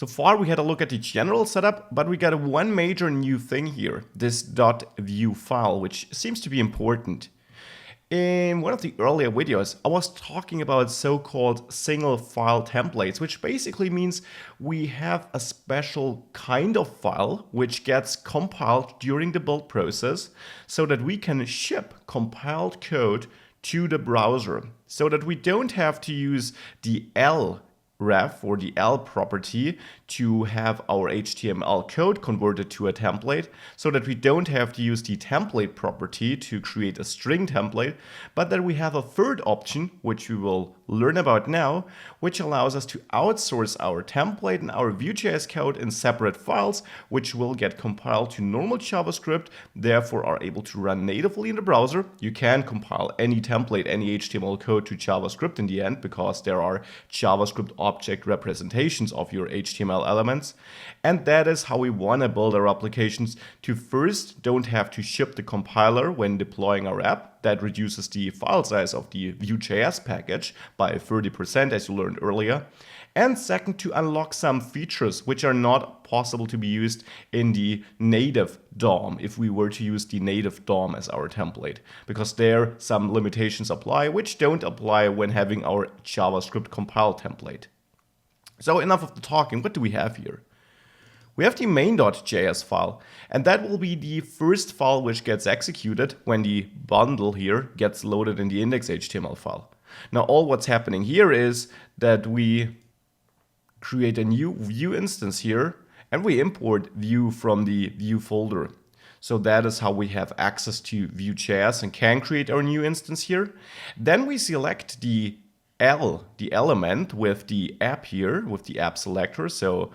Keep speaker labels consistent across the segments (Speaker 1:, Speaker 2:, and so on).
Speaker 1: So far we had a look at the general setup, but we got one major new thing here, this .vue file, which seems to be important. In one of the earlier videos, I was talking about so-called single file templates, which basically means we have a special kind of file which gets compiled during the build process so that we can ship compiled code to the browser, so that we don't have to use the ref or the L property to have our HTML code converted to a template, so that we don't have to use the template property to create a string template, but that we have a third option, which we will learn about now, which allows us to outsource our template and our Vue.js code in separate files, which will get compiled to normal JavaScript, therefore are able to run natively in the browser. You can compile any template, any HTML code to JavaScript in the end, because there are JavaScript object representations of your HTML elements. And that is how we want to build our applications, to first don't have to ship the compiler when deploying our app. That reduces the file size of the Vue.js package by 30%, as you learned earlier. And second, to unlock some features which are not possible to be used in the native DOM if we were to use the native DOM as our template, because there some limitations apply which don't apply when having our JavaScript compile template. So enough of the talking, what do we have here? We have the main.js file, and that will be the first file which gets executed when the bundle here gets loaded in the index.html file. Now all what's happening here is that we create a new Vue instance here, and we import Vue from the Vue folder. So that is how we have access to Vue.js and can create our new instance here. Then we select the element with the app here, with the app selector, so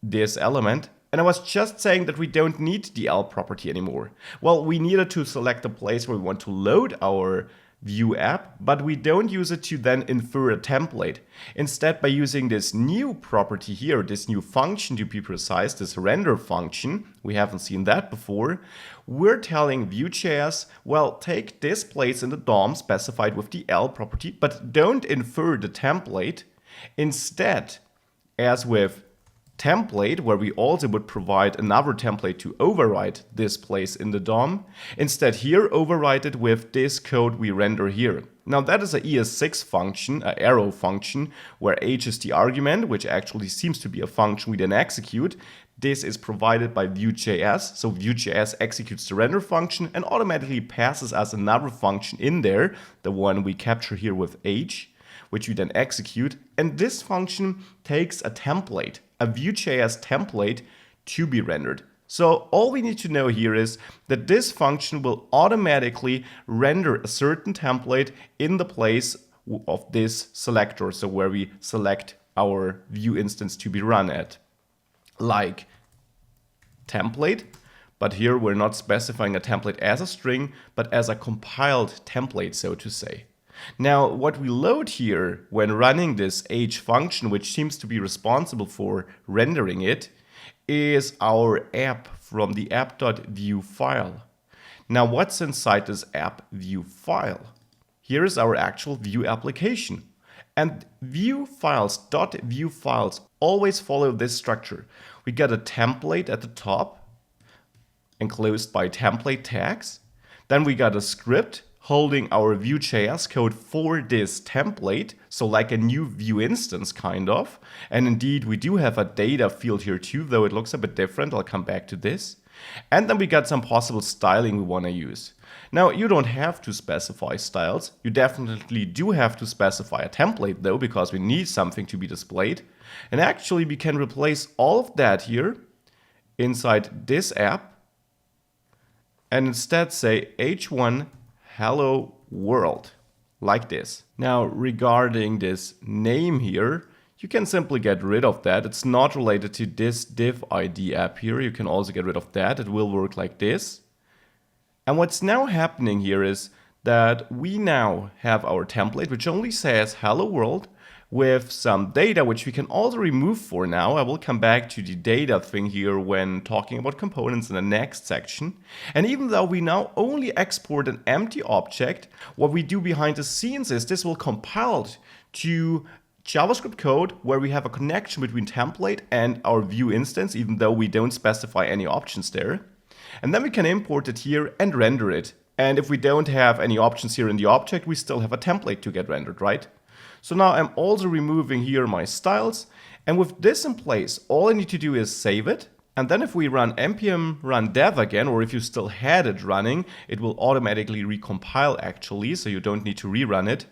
Speaker 1: this element. And I was just saying that we don't need the L property anymore. Well, we needed to select a place where we want to load our Vue app, but we don't use it to then infer a template. Instead, by using this new property here, this new function to be precise, this render function, we haven't seen that before, we're telling Vue.js, well, take this place in the DOM specified with the L property, but don't infer the template. Instead, as with template, where we also would provide another template to override this place in the DOM. Instead here, override it with this code we render here. Now that is an ES6 function, an arrow function, where h is the argument, which actually seems to be a function we then execute. This is provided by Vue.js, so Vue.js executes the render function and automatically passes us another function in there, the one we capture here with h, which we then execute. And this function takes a template, a Vue.js template, to be rendered. So all we need to know here is that this function will automatically render a certain template in the place of this selector, so where we select our Vue instance to be run at. Like template, but here we're not specifying a template as a string, but as a compiled template, so to say. Now, what we load here when running this h function, which seems to be responsible for rendering it, is our app from the app.vue file. Now, what's inside this app.vue file? Here is our actual Vue application. And Vue files, .vue files, always follow this structure. We get a template at the top, enclosed by template tags. Then we got a script holding our Vue.js code for this template, so like a new Vue instance kind of. And indeed, we do have a data field here too, though it looks a bit different. I'll come back to this. And then we got some possible styling we want to use. Now, you don't have to specify styles. You definitely do have to specify a template though, because we need something to be displayed. And actually, we can replace all of that here inside this app and instead say h1 hello world, like this. Now, regarding this name here, you can simply get rid of that. It's not related to this div ID app here. You can also get rid of that. It will work like this. And what's now happening here is that we now have our template, which only says hello world, with some data, which we can also remove for now. I will come back to the data thing here when talking about components in the next section. And even though we now only export an empty object, what we do behind the scenes is this will compile to JavaScript code where we have a connection between template and our Vue instance, even though we don't specify any options there. And then we can import it here and render it. And if we don't have any options here in the object, we still have a template to get rendered, right? So now I'm also removing here my styles. And with this in place, all I need to do is save it. And then if we run npm run dev again, or if you still had it running, it will automatically recompile actually, so you don't need to rerun it.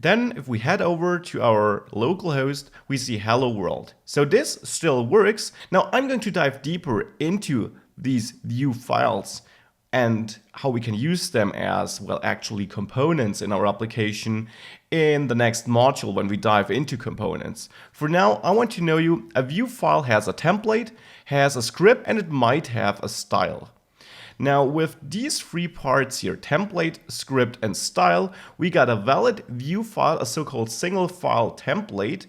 Speaker 1: Then if we head over to our local host, we see hello world. So this still works. Now I'm going to dive deeper into these Vue files and how we can use them as, well, actually components in our application in the next module when we dive into components. For now, I want to know you, a Vue file has a template, has a script, and it might have a style. Now with these three parts here, template, script, and style, we got a valid Vue file, a so-called single file template,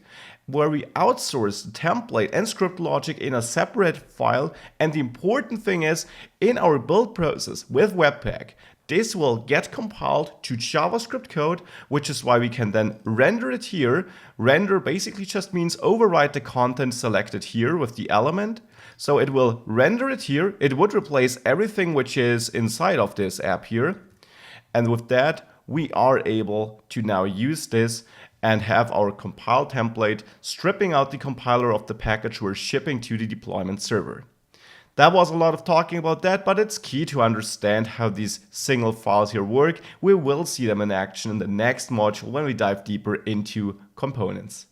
Speaker 1: where we outsource the template and script logic in a separate file. And the important thing is, in our build process with Webpack, this will get compiled to JavaScript code, which is why we can then render it here. Render basically just means override the content selected here with the element. So it will render it here. It would replace everything which is inside of this app here. And with that, we are able to now use this and have our compile template stripping out the compiler of the package we're shipping to the deployment server. That was a lot of talking about that, but it's key to understand how these single files here work. We will see them in action in the next module when we dive deeper into components.